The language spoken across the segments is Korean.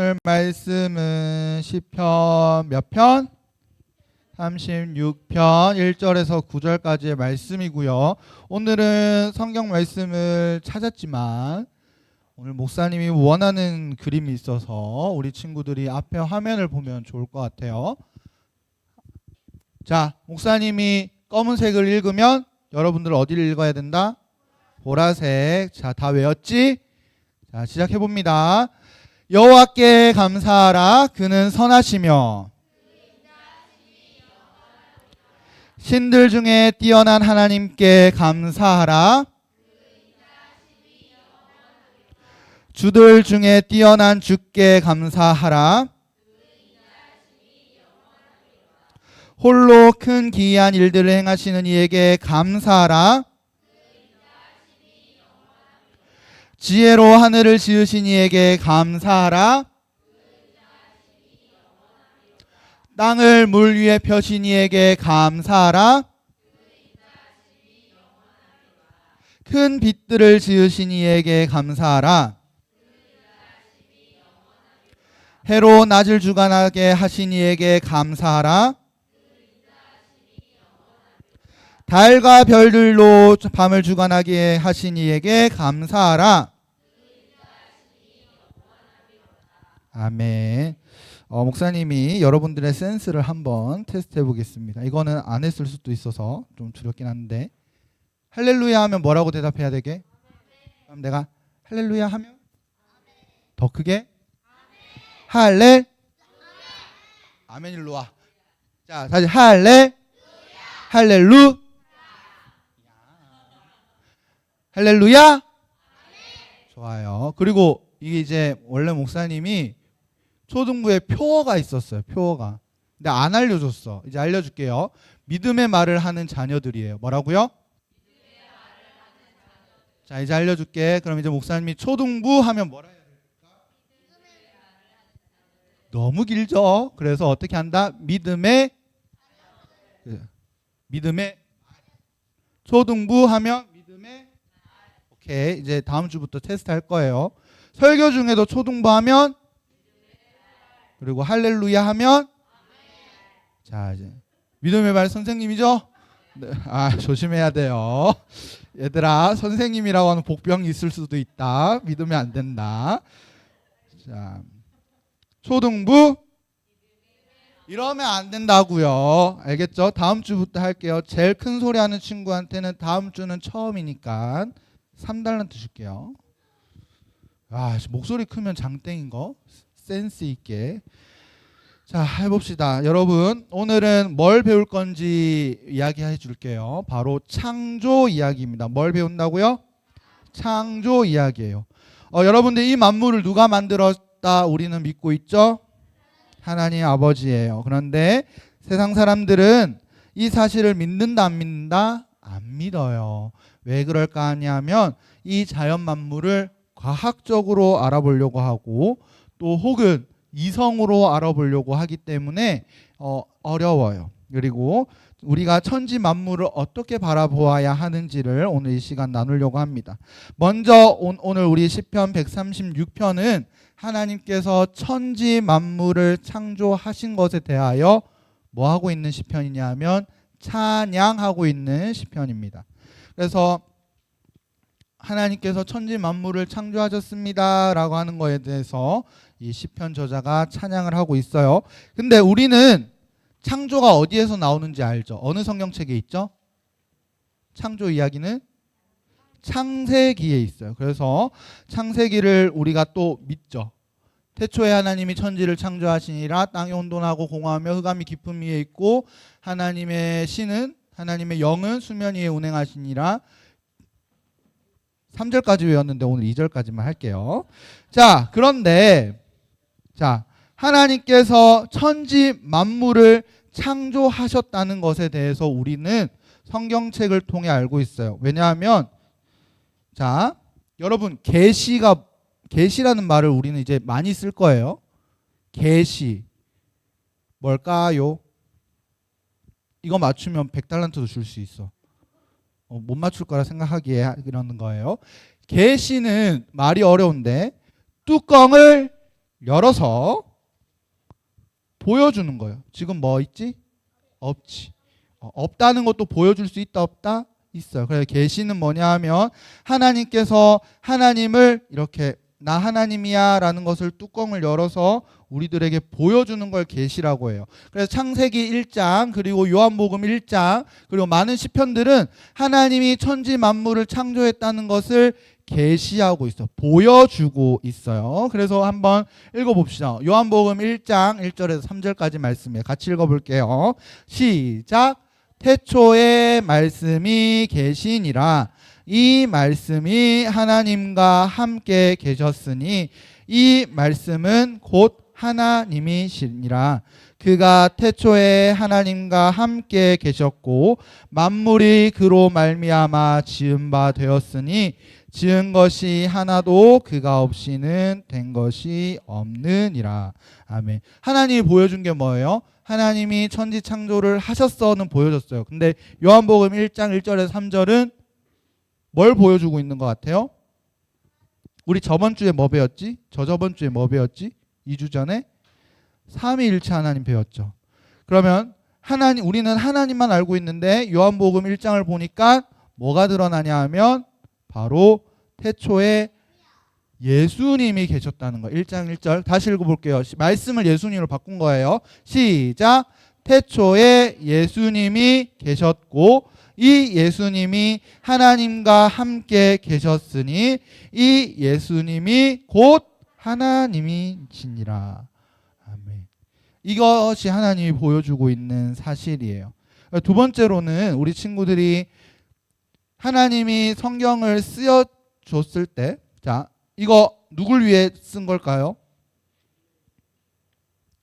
오늘 말씀은 시편 몇 편? 36편 1절에서 9절까지의 말씀이고요. 오늘은 성경 말씀을 찾았지만 오늘 목사님이 원하는 그림이 있어서 우리 친구들이 앞에 화면을 보면 좋을 것 같아요. 자, 목사님이 검은색을 읽으면 여러분들 어디를 읽어야 된다? 보라색. 자, 다 외웠지? 자, 시작해 봅니다. 여호와께 감사하라. 그는 선하시며 신들 중에 뛰어난 하나님께 감사하라. 주들 중에 뛰어난 주께 감사하라. 홀로 큰 기이한 일들을 행하시는 이에게 감사하라. 지혜로 하늘을 지으신 이에게 감사하라. 땅을 물 위에 펴신 이에게 감사하라. 큰 빛들을 지으신 이에게 감사하라. 해로 낮을 주관하게 하신 이에게 감사하라. 달과 별들로 밤을 주관하게 하신 이에게 감사하라. 아멘. 목사님이 여러분들의 센스를 한번 테스트 해보겠습니다. 이거는 안 했을 수도 있어서 좀 두렵긴 한데, 할렐루야 하면 뭐라고 대답해야 되게? 그럼 내가 할렐루야 하면 더 크게? 할렐? 아멘. 일로 와. 자, 다시 할렐루? 할렐루야? 좋아요. 그리고 이게 이제 원래 목사님이 초등부에 표어가 있었어요. 표어가. 근데 안 알려줬어. 이제 알려줄게요. 믿음의 말을 하는 자녀들이에요. 뭐라고요? 자, 이제 알려줄게. 그럼 이제 목사님이 초등부 하면 뭐라 해야 될까? 너무 길죠? 그래서 어떻게 한다? 믿음의 초등부 하면 믿음의. 오케이. 이제 다음 주부터 테스트 할 거예요. 설교 중에도 초등부 하면, 그리고 할렐루야 하면, 자, 이제 믿음의 말 선생님이죠? 네. 조심해야 돼요. 얘들아, 선생님이라고 하는 복병이 있을 수도 있다. 믿으면 안 된다. 자, 초등부 이러면 안 된다고요. 알겠죠? 다음 주부터 할게요. 제일 큰 소리 하는 친구한테는 다음 주는 처음이니까 3달란트 줄게요. 목소리 크면 장땡인 거 센스 있게. 자, 해봅시다. 여러분, 오늘은 뭘 배울 건지 이야기해 줄게요. 바로 창조 이야기입니다. 뭘 배운다고요? 창조 이야기예요. 여러분들, 이 만물을 누가 만들었다 우리는 믿고 있죠? 하나님 아버지예요. 그런데 세상 사람들은 이 사실을 믿는다 안 믿는다? 안 믿어요. 왜 그럴까 하냐면 이 자연 만물을 과학적으로 알아보려고 하고 또 혹은 이성으로 알아보려고 하기 때문에 어려워요. 그리고 우리가 천지 만물을 어떻게 바라보아야 하는지를 오늘 이 시간 나누려고 합니다. 먼저 오늘 우리 시편 136편은 하나님께서 천지 만물을 창조하신 것에 대하여 뭐 하고 있는 시편이냐 하면 찬양하고 있는 시편입니다. 그래서 하나님께서 천지 만물을 창조하셨습니다 라고 하는 거에 대해서 이 시편 저자가 찬양을 하고 있어요. 근데 우리는 창조가 어디에서 나오는지 알죠? 어느 성경책에 있죠? 창조 이야기는 창세기에 있어요. 그래서 창세기를 우리가 또 믿죠. 태초에 하나님이 천지를 창조하시니라. 땅이 혼돈하고 공허하며 흑암이 깊음 위에 있고 하나님의 신은, 하나님의 영은 수면 위에 운행하시니라. 3절까지 외웠는데 오늘 2절까지만 할게요. 자, 그런데 하나님께서 천지 만물을 창조하셨다는 것에 대해서 우리는 성경책을 통해 알고 있어요. 왜냐하면 여러분, 계시라는 말을 우리는 이제 많이 쓸 거예요. 계시 뭘까요? 이거 맞추면 100달란트도 줄 수 있어. 못 맞출 거라 생각하기에 이러는 거예요. 계시는 말이 어려운데 뚜껑을 열어서 보여주는 거예요. 지금 뭐 있지? 없지. 없다는 것도 보여줄 수 있다 없다? 있어요. 그래서 계시는 뭐냐 하면 하나님께서 하나님을 이렇게 나 하나님이야 라는 것을 뚜껑을 열어서 우리들에게 보여주는 걸 계시라고 해요. 그래서 창세기 1장 그리고 요한복음 1장 그리고 많은 시편들은 하나님이 천지 만물을 창조했다는 것을 계시하고 있어. 보여주고 있어요. 그래서 한번 읽어봅시다. 요한복음 1장 1절에서 3절까지 말씀이에요. 같이 읽어볼게요. 시작. 태초에 말씀이 계시니라. 이 말씀이 하나님과 함께 계셨으니 이 말씀은 곧 하나님이시니라. 그가 태초에 하나님과 함께 계셨고 만물이 그로 말미암아 지은 바 되었으니 지은 것이 하나도 그가 없이는 된 것이 없느니라. 아멘. 하나님이 보여준 게 뭐예요? 하나님이 천지 창조를 하셨어는 보여줬어요. 근데 요한복음 1장 1절에서 3절은 뭘 보여주고 있는 것 같아요? 우리 저번 주에 뭐 배웠지? 저저번 주에 뭐 배웠지? 2주 전에 삼위일체 하나님 배웠죠. 그러면 우리는 하나님만 알고 있는데 요한복음 1장을 보니까 뭐가 드러나냐 하면 바로 태초에 예수님이 계셨다는 거예요. 1장 1절 다시 읽어볼게요. 말씀을 예수님으로 바꾼 거예요. 시작. 태초에 예수님이 계셨고 이 예수님이 하나님과 함께 계셨으니 이 예수님이 곧 하나님이시니라. 아멘. 이것이 하나님이 보여주고 있는 사실이에요. 두 번째로는 우리 친구들이 하나님이 성경을 쓰여줬을 때, 자, 이거 누굴 위해 쓴 걸까요?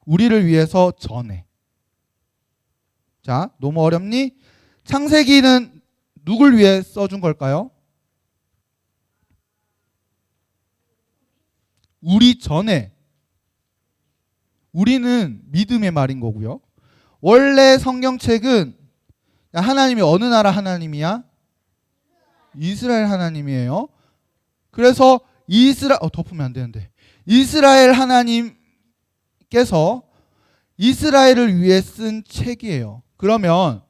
우리를 위해서 전해. 자, 너무 어렵니? 창세기는 누굴 위해 써준 걸까요? 우리 전에. 우리는 믿음의 말인 거고요. 원래 성경책은 하나님이 어느 나라 하나님이야? 이스라엘 하나님이에요. 그래서 덮으면 안 되는데 이스라엘 하나님께서 이스라엘을 위해 쓴 책이에요. 그러면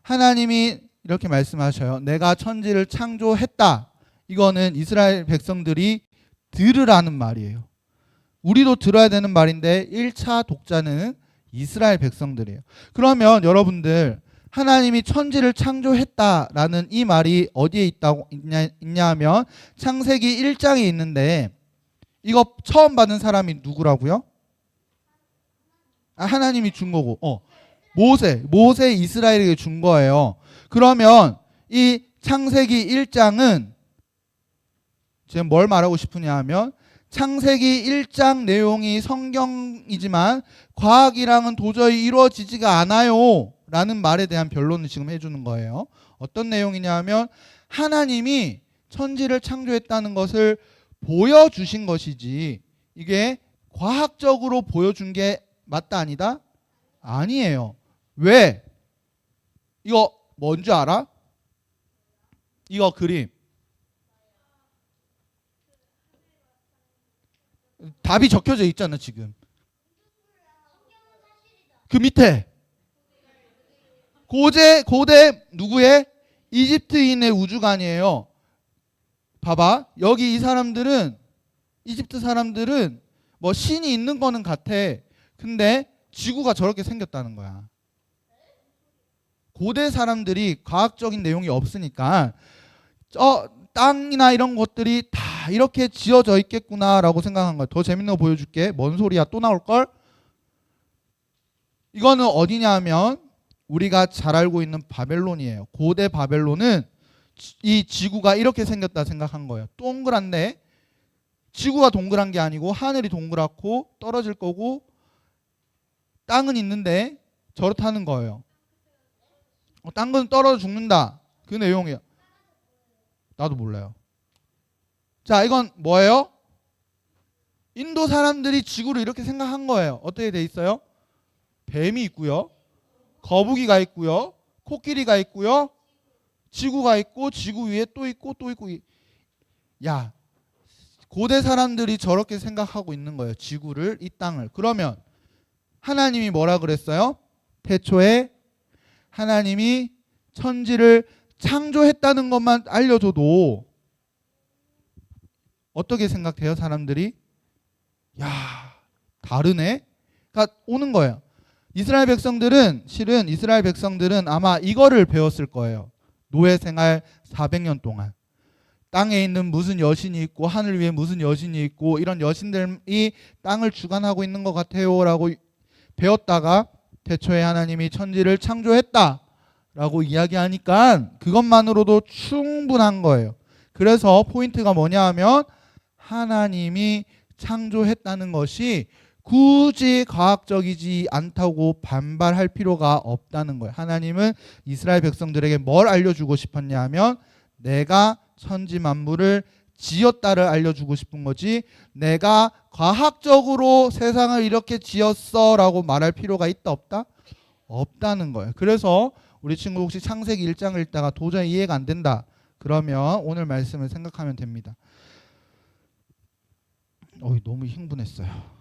하나님이 이렇게 말씀하셔요. 내가 천지를 창조했다. 이거는 이스라엘 백성들이 들으라는 말이에요. 우리도 들어야 되는 말인데 1차 독자는 이스라엘 백성들이에요. 그러면 여러분들 하나님이 천지를 창조했다라는 이 말이 어디에 있냐 하면 창세기 1장에 있는데 이거 처음 받은 사람이 누구라고요? 하나님이 준 거고 모세 이스라엘에게 준 거예요. 그러면 이 창세기 1장은 지금 뭘 말하고 싶으냐 하면 창세기 1장 내용이 성경이지만 과학이랑은 도저히 이루어지지가 않아요 라는 말에 대한 변론을 지금 해주는 거예요. 어떤 내용이냐 하면 하나님이 천지를 창조했다는 것을 보여주신 것이지 이게 과학적으로 보여준 게 맞다 아니다? 아니에요. 왜? 이거 뭔지 알아? 이거 그림. 답이 적혀져 있잖아 지금. 그 밑에 고대 누구의? 이집트인의 우주관이에요. 봐봐. 여기 이 사람들은 이집트 사람들은 뭐 신이 있는 거는 같아. 근데 지구가 저렇게 생겼다는 거야. 고대 사람들이 과학적인 내용이 없으니까 땅이나 이런 것들이 다 이렇게 지어져 있겠구나라고 생각한 거야. 더 재밌는 거 보여줄게. 뭔 소리야? 또 나올걸? 이거는 어디냐 하면 우리가 잘 알고 있는 바벨론이에요. 고대 바벨론은 이 지구가 이렇게 생겼다 생각한 거예요. 동그란데 지구가 동그란 게 아니고 하늘이 동그랗고 떨어질 거고 땅은 있는데 저렇다는 거예요. 땅은 떨어져 죽는다. 그 내용이에요. 나도 몰라요. 자, 이건 뭐예요? 인도 사람들이 지구를 이렇게 생각한 거예요. 어떻게 돼 있어요? 뱀이 있고요. 거북이가 있고요. 코끼리가 있고요. 지구가 있고 지구 위에 또 있고 또 있고. 야, 고대 사람들이 저렇게 생각하고 있는 거예요. 지구를, 이 땅을. 그러면 하나님이 뭐라 그랬어요? 태초에 하나님이 천지를 창조했다는 것만 알려줘도 어떻게 생각해요, 사람들이? 야, 다르네? 그러니까 오는 거예요. 이스라엘 백성들은 아마 이거를 배웠을 거예요. 노예 생활 400년 동안. 땅에 있는 무슨 여신이 있고 하늘 위에 무슨 여신이 있고 이런 여신들이 땅을 주관하고 있는 것 같아요 라고 배웠다가 태초에 하나님이 천지를 창조했다 라고 이야기하니까 그것만으로도 충분한 거예요. 그래서 포인트가 뭐냐 하면 하나님이 창조했다는 것이 굳이 과학적이지 않다고 반발할 필요가 없다는 거예요. 하나님은 이스라엘 백성들에게 뭘 알려주고 싶었냐 하면 내가 천지 만물을 지었다를 알려주고 싶은 거지 내가 과학적으로 세상을 이렇게 지었어 라고 말할 필요가 있다 없다? 없다는 거예요. 그래서 우리 친구 혹시 창세기 1장을 읽다가 도저히 이해가 안 된다 그러면 오늘 말씀을 생각하면 됩니다. 너무 흥분했어요.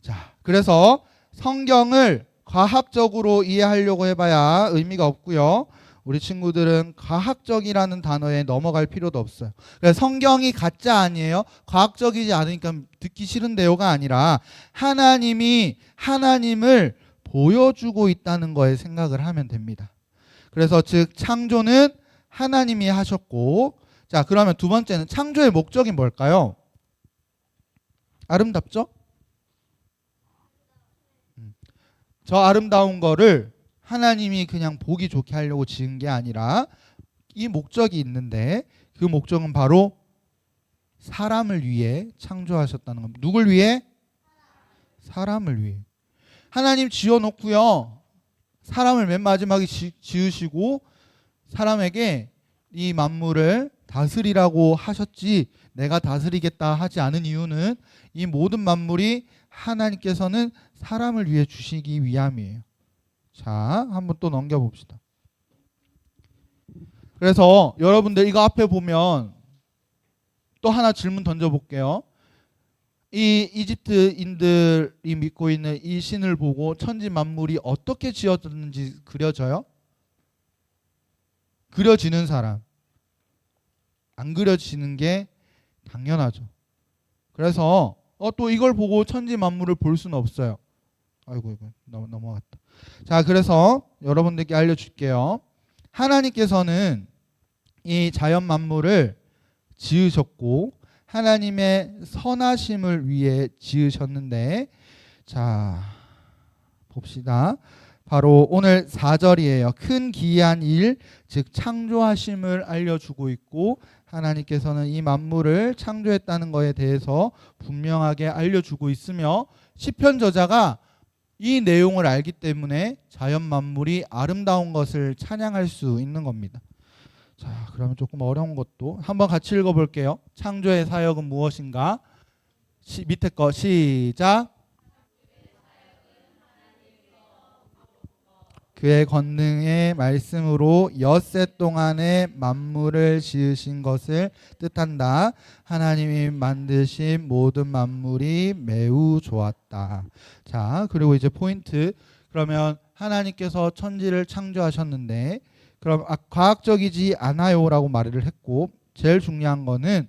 자, 그래서 성경을 과학적으로 이해하려고 해봐야 의미가 없고요. 우리 친구들은 과학적이라는 단어에 넘어갈 필요도 없어요. 그래서 성경이 가짜 아니에요. 과학적이지 않으니까 듣기 싫은데요가 아니라 하나님이 하나님을 보여주고 있다는 거에 생각을 하면 됩니다. 그래서 즉 창조는 하나님이 하셨고, 자 그러면 두 번째는 창조의 목적이 뭘까요? 아름답죠? 저 아름다운 거를 하나님이 그냥 보기 좋게 하려고 지은 게 아니라 이 목적이 있는데 그 목적은 바로 사람을 위해 창조하셨다는 겁니다. 누굴 위해? 사람을 위해. 하나님 지어놓고요. 사람을 맨 마지막에 지으시고 사람에게 이 만물을 다스리라고 하셨지 내가 다스리겠다 하지 않은 이유는 이 모든 만물이 하나님께서는 사람을 위해 주시기 위함이에요. 자, 한번 또 넘겨봅시다. 그래서 여러분들 이거 앞에 보면 또 하나 질문 던져볼게요. 이 이집트인들이 믿고 있는 이 신을 보고 천지 만물이 어떻게 지어졌는지 그려져요? 그려지는 사람. 안 그려지는 게 당연하죠. 그래서 또 이걸 보고 천지 만물을 볼 수는 없어요. 아이고 넘어갔다. 자, 그래서 여러분들께 알려줄게요. 하나님께서는 이 자연 만물을 지으셨고 하나님의 선하심을 위해 지으셨는데, 자 봅시다. 바로 오늘 4절이에요. 큰 기이한 일, 즉 창조하심을 알려주고 있고 하나님께서는 이 만물을 창조했다는 것에 대해서 분명하게 알려주고 있으며 시편 저자가 이 내용을 알기 때문에 자연 만물이 아름다운 것을 찬양할 수 있는 겁니다. 자, 그러면 조금 어려운 것도 한번 같이 읽어볼게요. 창조의 사역은 무엇인가? 밑에 거 시작. 그의 권능의 말씀으로 엿새 동안에 만물을 지으신 것을 뜻한다. 하나님이 만드신 모든 만물이 매우 좋았다. 자, 그리고 이제 포인트. 그러면 하나님께서 천지를 창조하셨는데 그럼 과학적이지 않아요라고 말을 했고, 제일 중요한 거는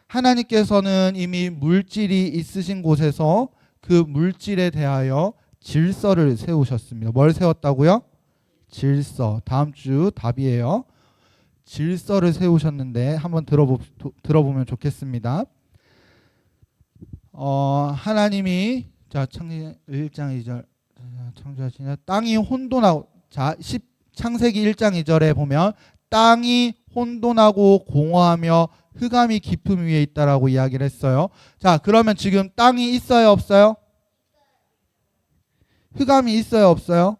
하나님께서는 이미 물질이 있으신 곳에서 그 물질에 대하여 질서를 세우셨습니다. 뭘 세웠다고요? 질서. 다음 주 답이에요. 질서를 세우셨는데 한번 들어보면 좋겠습니다. 하나님이 자 창세기 1장 2절 창조하시냐 땅이 혼돈하고 자 창세기 1장 2절에 보면 땅이 혼돈하고 공허하며 흑암이 깊음 위에 있다라고 이야기를 했어요. 자, 그러면 지금 땅이 있어요, 없어요? 흑암이 있어요, 없어요?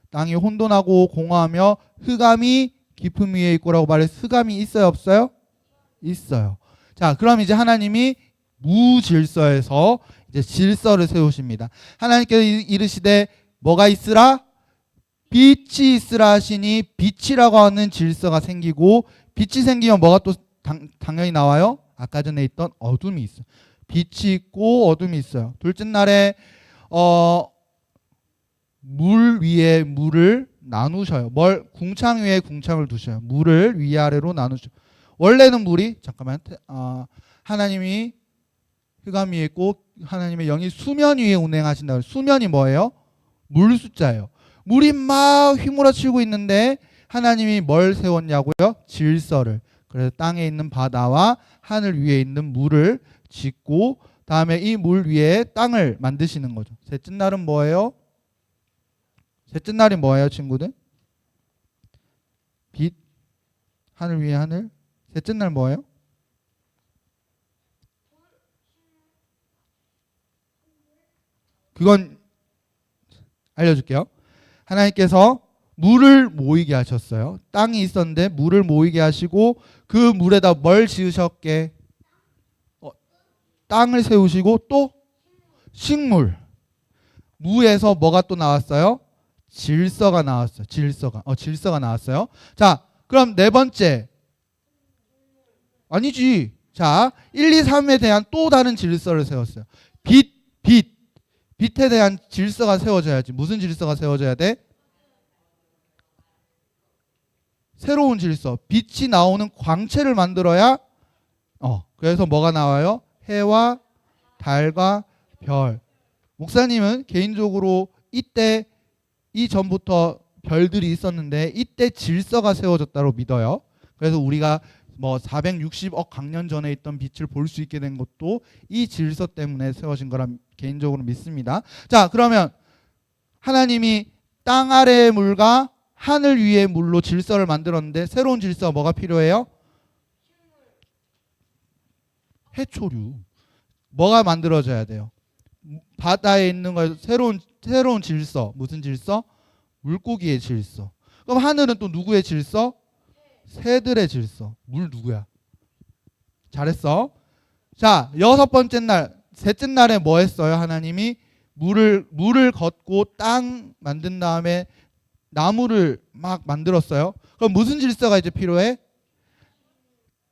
땅이 혼돈하고 공허하며 흑암이 깊음 위에 있고라고 말해서 흑암이 있어요, 없어요? 있어요. 자, 그럼 이제 하나님이 무질서에서 이제 질서를 세우십니다. 하나님께서 이르시되 뭐가 있으라? 빛이 있으라 하시니 빛이라고 하는 질서가 생기고, 빛이 생기면 뭐가 또 당연히 나와요. 아까 전에 있던 어둠이 있어요. 빛이 있고 어둠이 있어요. 둘째 날에 물 위에 물을 나누셔요. 궁창 위에 궁창을 두셔요. 물을 위아래로 나누셔요. 원래는 물이 하나님이 흑암 위에 있고 하나님의 영이 수면 위에 운행하신다. 수면이 뭐예요? 물 숫자예요. 물이 막 휘몰아치고 있는데 하나님이 뭘 세웠냐고요? 질서를. 그래서 땅에 있는 바다와 하늘 위에 있는 물을 짓고 다음에 이 물 위에 땅을 만드시는 거죠. 셋째 날은 뭐예요? 셋째 날이 뭐예요, 친구들? 빛, 하늘 위에 하늘. 셋째 날 뭐예요? 그건 알려줄게요. 하나님께서 물을 모이게 하셨어요. 땅이 있었는데 물을 모이게 하시고 그 물에다 뭘 지으셨게? 땅을 세우시고 또 식물. 무에서 뭐가 또 나왔어요? 질서가 나왔어요. 질서가 나왔어요. 자, 그럼 네 번째. 아니지. 자, 1, 2, 3에 대한 또 다른 질서를 세웠어요. 빛에 대한 질서가 세워져야지. 무슨 질서가 세워져야 돼? 새로운 질서. 빛이 나오는 광채를 만들어야 그래서 뭐가 나와요? 해와 달과 별. 목사님은 개인적으로 이때 이전부터 별들이 있었는데 이때 질서가 세워졌다고 믿어요. 그래서 우리가 460억 강년 전에 있던 빛을 볼 수 있게 된 것도 이 질서 때문에 세워진 거라 개인적으로 믿습니다. 자, 그러면 하나님이 땅 아래의 물과 하늘 위의 물로 질서를 만들었는데 새로운 질서가 뭐가 필요해요? 해초류. 뭐가 만들어져야 돼요? 바다에 있는 거 새로운 질서. 무슨 질서? 물고기의 질서. 그럼 하늘은 또 누구의 질서? 새들의 질서. 물 누구야? 잘했어. 자, 여섯 번째 날, 셋째 날에 뭐 했어요? 하나님이 물을 걷고 땅 만든 다음에 나무를 막 만들었어요. 그럼 무슨 질서가 이제 필요해?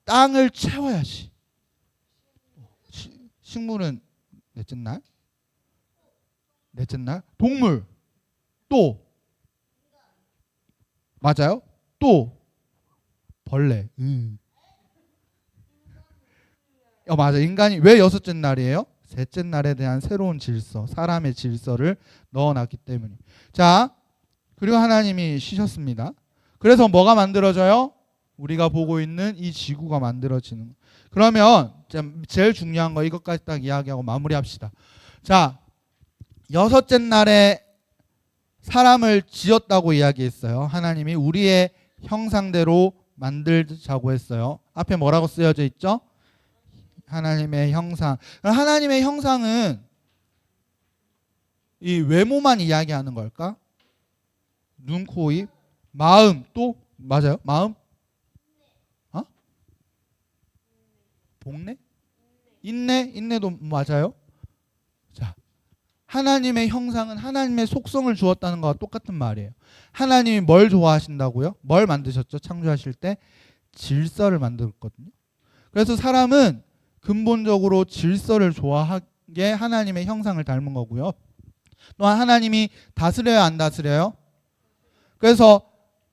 땅을 채워야지. 식물은 넷째 날? 넷째 날? 동물 또 맞아요? 또 벌레. 맞아. 인간이 왜 여섯째 날이에요? 셋째 날에 대한 새로운 질서, 사람의 질서를 넣어놨기 때문에. 자, 그리고 하나님이 쉬셨습니다. 그래서 뭐가 만들어져요? 우리가 보고 있는 이 지구가 만들어지는 거. 그러면 제일 중요한 거 이것까지 딱 이야기하고 마무리합시다. 자, 여섯째 날에 사람을 지었다고 이야기했어요. 하나님이 우리의 형상대로 만들자고 했어요. 앞에 뭐라고 쓰여져 있죠? 하나님의 형상. 하나님의 형상은 이 외모만 이야기하는 걸까? 눈, 코, 입, 마음 또 맞아요? 마음? 복내? 인내도 맞아요? 자, 하나님의 형상은 하나님의 속성을 주었다는 것과 똑같은 말이에요. 하나님이 뭘 좋아하신다고요? 뭘 만드셨죠? 창조하실 때 질서를 만들었거든요. 그래서 사람은 근본적으로 질서를 좋아하게 하나님의 형상을 닮은 거고요. 또한 하나님이 다스려요, 안 다스려요? 그래서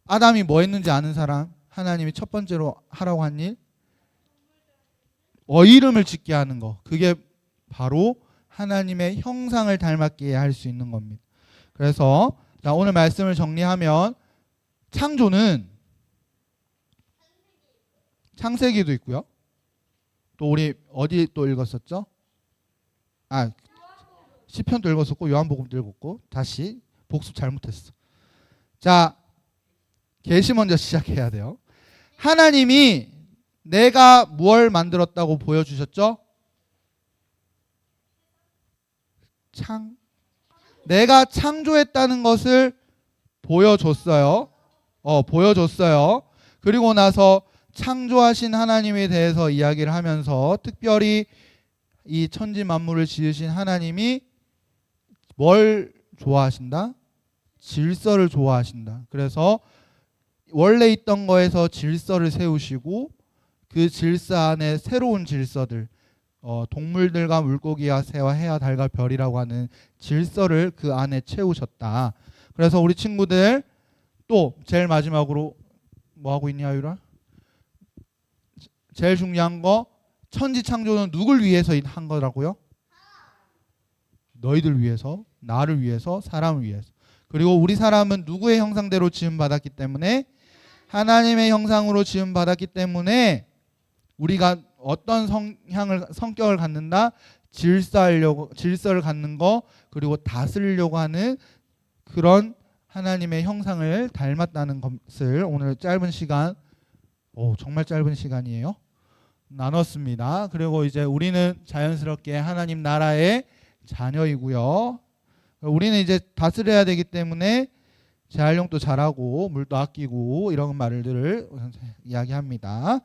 아담이 뭐 했는지 아는 사람? 하나님이 첫 번째로 하라고 한 일? 이름을 짓게 하는 거. 그게 바로 하나님의 형상을 닮았기에 할 수 있는 겁니다. 그래서 자, 오늘 말씀을 정리하면 창조는 창세기도 있고요. 또 우리 어디 또 읽었었죠? 시편도 읽었었고 요한복음도 읽었고 다시 복습 잘못했어. 자, 계시 먼저 시작해야 돼요. 하나님이 내가 무엇을 만들었다고 보여주셨죠? 내가 창조했다는 것을 보여줬어요. 보여줬어요. 그리고 나서 창조하신 하나님에 대해서 이야기를 하면서 특별히 이 천지 만물을 지으신 하나님이 뭘 좋아하신다? 질서를 좋아하신다. 그래서 원래 있던 거에서 질서를 세우시고 그 질서 안에 새로운 질서들, 동물들과 물고기와 새와 해와 달과 별이라고 하는 질서를 그 안에 채우셨다. 그래서 우리 친구들 또 제일 마지막으로 뭐 하고 있냐, 유라? 제일 중요한 거, 천지 창조는 누굴 위해서 한 거라고요? 너희들 위해서, 나를 위해서, 사람을 위해서. 그리고 우리 사람은 누구의 형상대로 지음 받았기 때문에, 하나님의 형상으로 지음 받았기 때문에 우리가 어떤 성격을 갖는다? 질서를 갖는 거, 그리고 다스리려고 하는 그런 하나님의 형상을 닮았다는 것을 오늘 짧은 시간, 정말 짧은 시간이에요, 나눴습니다. 그리고 이제 우리는 자연스럽게 하나님 나라의 자녀이고요. 우리는 이제 다스려야 되기 때문에 재활용도 잘하고 물도 아끼고 이런 말들을 이야기합니다.